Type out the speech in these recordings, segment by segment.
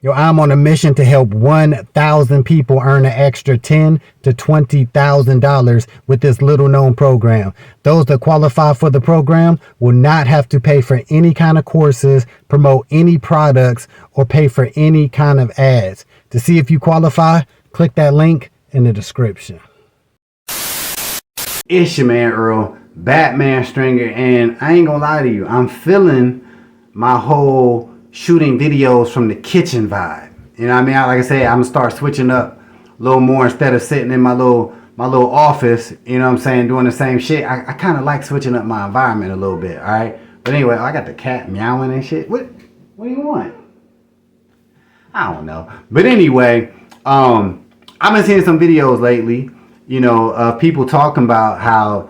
Yo, I'm on a mission to help 1,000 people earn an extra $10,000 to $20,000 with this little known program. Those that qualify for the program will not have to pay for any kind of courses, promote any products, or pay for any kind of ads. To see if you qualify, click that link in the description. It's your man Earl, Batman Stringer, and I ain't gonna lie to you, I'm feeling my whole shooting videos from the kitchen vibe. You know what I mean? Like I said, I'm gonna start switching up a little more instead of sitting in my little office, you know what I'm saying, doing the same shit. I kind of like switching up my environment a little bit, all right? But anyway, I got the cat meowing and shit. What do you want? I don't know. But anyway, I've been seeing some videos lately, you know, of people talking about how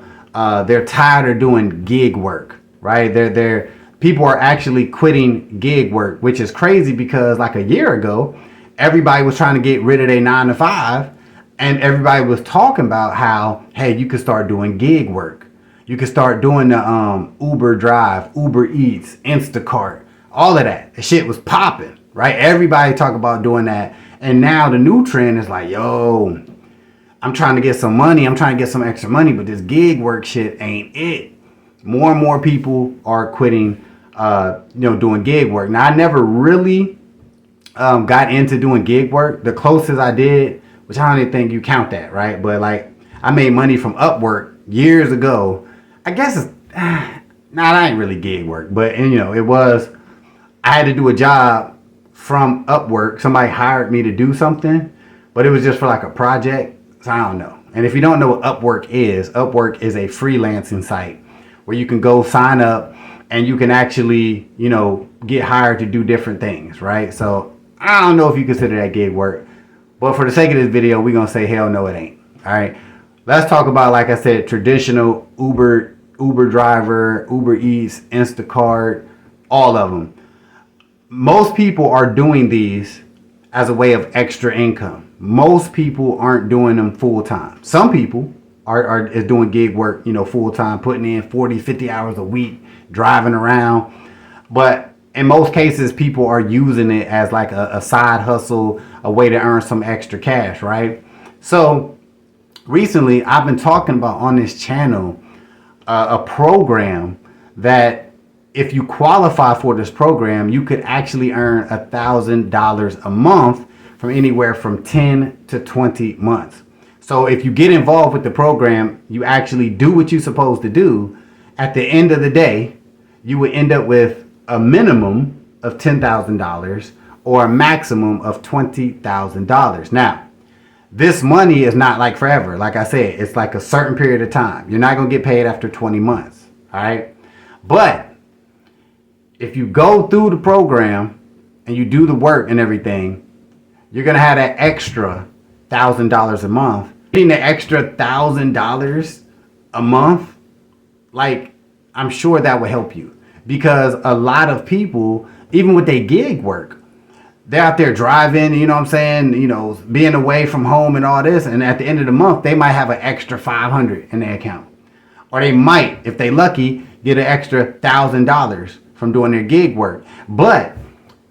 they're tired of doing gig work, right? They're people are actually quitting gig work, which is crazy because like a year ago, everybody was trying to get rid of their 9 to 5, and everybody was talking about how, hey, you could start doing gig work. You could start doing the Uber Drive, Uber Eats, Instacart, all of that. The shit was popping, right? Everybody talk about doing that. And now the new trend is like, yo, I'm trying to get some money. I'm trying to get some extra money, but this gig work shit ain't it. More and more people are quitting, doing gig work. Now, I never really got into doing gig work. The closest I did, which I don't even think you count that, right? But like, I made money from Upwork years ago. I guess it's, that ain't really gig work, but and, it was, I had to do a job from Upwork. Somebody hired me to do something, but it was just for like a project. So I don't know. And if you don't know what Upwork is a freelancing site where you can go sign up and you can actually, get hired to do different things, right? So I don't know if you consider that gig work, but for the sake of this video, we're going to say, hell no, it ain't. All right. Let's talk about, like I said, traditional Uber driver, Uber Eats, Instacart, all of them. Most people are doing these as a way of extra income. Most people aren't doing them full time. Some people are doing gig work, full time, putting in 40, 50 hours a week, driving around. But in most cases, people are using it as like a side hustle, a way to earn some extra cash, right? So recently, I've been talking about on this channel a program that if you qualify for this program, you could actually earn $1,000 a month from anywhere from 10 to 20 months. So if you get involved with the program, you actually do what you're supposed to do. At the end of the day, you would end up with a minimum of $10,000 or a maximum of $20,000. Now, this money is not like forever. Like I said, it's like a certain period of time. You're not going to get paid after 20 months. All right. But if you go through the program and you do the work and everything, you're going to have that extra $1,000 a month. Getting the extra $1,000 a month, like, I'm sure that will help you, because a lot of people, even with their gig work, they're out there driving, being away from home and all this. And at the end of the month, they might have an extra $500 in their account. Or they might, if they lucky, get an extra $1,000 from doing their gig work. But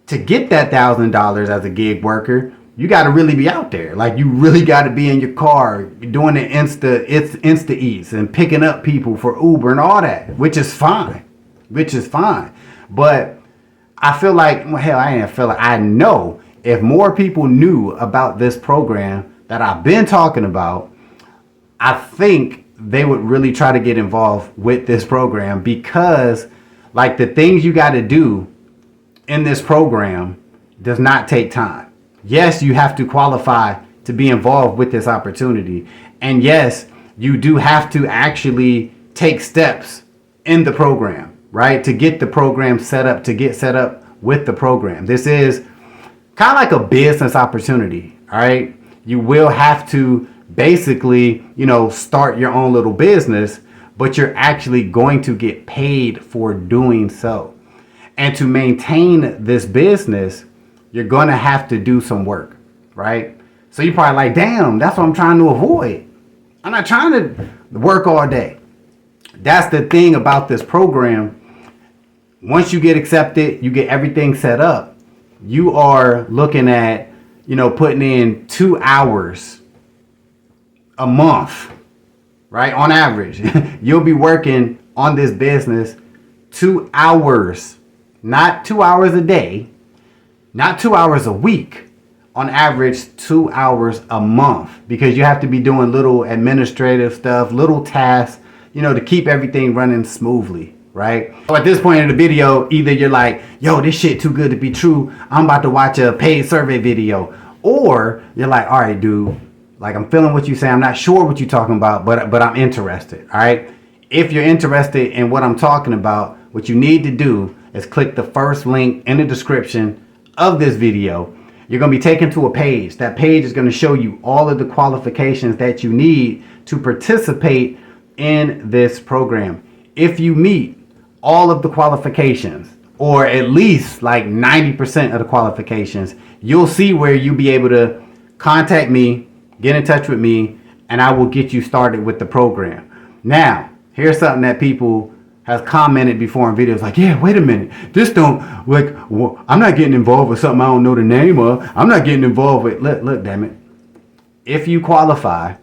to get that $1,000 as a gig worker, you got to really be out there. Like, you really got to be in your car doing the Insta Eats and picking up people for Uber and all that, which is fine. But I feel like, well, hell, I ain't feel like, I know if more people knew about this program that I've been talking about, I think they would really try to get involved with this program, because like the things you got to do in this program does not take time. Yes, you have to qualify to be involved with this opportunity. And yes, you do have to actually take steps in the program, right? To get the program set up, to get set up with the program. This is kind of like a business opportunity, all right? You will have to basically, start your own little business, but you're actually going to get paid for doing so. And to maintain this business, you're going to have to do some work, right? So you're probably like, damn, that's what I'm trying to avoid. I'm not trying to work all day. That's the thing about this program. Once you get accepted, you get everything set up. you are looking at, putting in 2 hours a month, right? On average, you'll be working on this business 2 hours, not 2 hours a day, not 2 hours a week, on average 2 hours a month, because you have to be doing little administrative stuff, little tasks, to keep everything running smoothly, right? So at this point in the video, either you're like, yo, this shit too good to be true, I'm about to watch a paid survey video, or you're like, all right, dude, like, I'm feeling what you say, I'm not sure what you're talking about, but I'm interested, all right? If you're interested in what I'm talking about, what you need to do is click the first link in the description of this video. You're going to be taken to a page. That page is going to show you all of the qualifications that you need to participate in this program. If you meet all of the qualifications, or at least like 90% of the qualifications, you'll see where you'll be able to contact me, get in touch with me, and I will get you started with the program. Now, here's something that people has commented before in videos, like, yeah, wait a minute, this don't, like, well, I'm not getting involved with something I don't know the name of. I'm not getting involved with, look, damn it. If you qualify,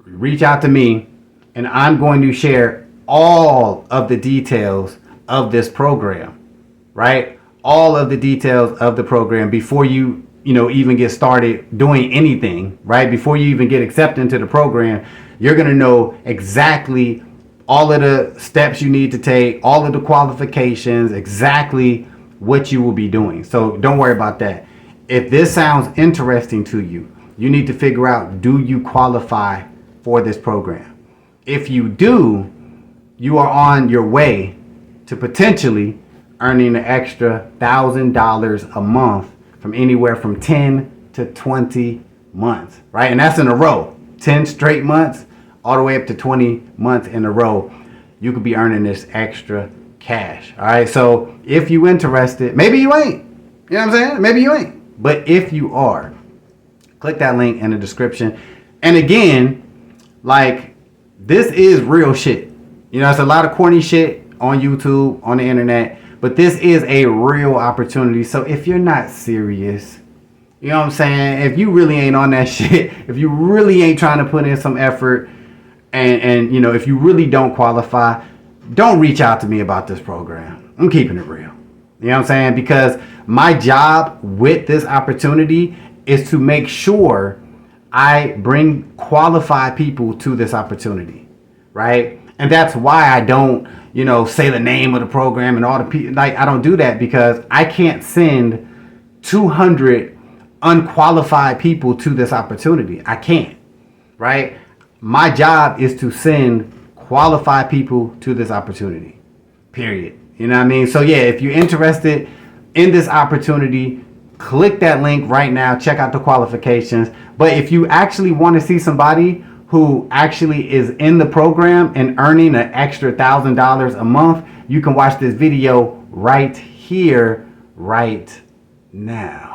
reach out to me, and I'm going to share all of the details of this program, right? All of the details of the program before you, even get started doing anything, right? Before you even get accepted into the program, you're going to know exactly all of the steps you need to take, all of the qualifications, exactly what you will be doing. So don't worry about that. If this sounds interesting to you, you need to figure out, do you qualify for this program? If you do, you are on your way to potentially earning an extra $1,000 a month from anywhere from 10 to 20 months, right? And that's in a row, 10 straight months, all the way up to 20 months in a row. You could be earning this extra cash. All right. So if you interested, maybe you ain't, you know what I'm saying? Maybe you ain't, but if you are, click that link in the description. And again, like, this is real shit. It's a lot of corny shit on YouTube, on the internet, but this is a real opportunity. So if you're not serious, you know what I'm saying? If you really ain't on that shit, if you really ain't trying to put in some effort, and if you really don't qualify, don't reach out to me about this program. I'm keeping it real. You know what I'm saying? Because my job with this opportunity is to make sure I bring qualified people to this opportunity, right? And that's why I don't, say the name of the program and all the people. Like, I don't do that because I can't send 200 unqualified people to this opportunity. I can't, right? My job is to send qualified people to this opportunity, period. You know what I mean? So yeah, if you're interested in this opportunity, click that link right now. Check out the qualifications. But if you actually want to see somebody who actually is in the program and earning an extra $1,000 a month, you can watch this video right here, right now.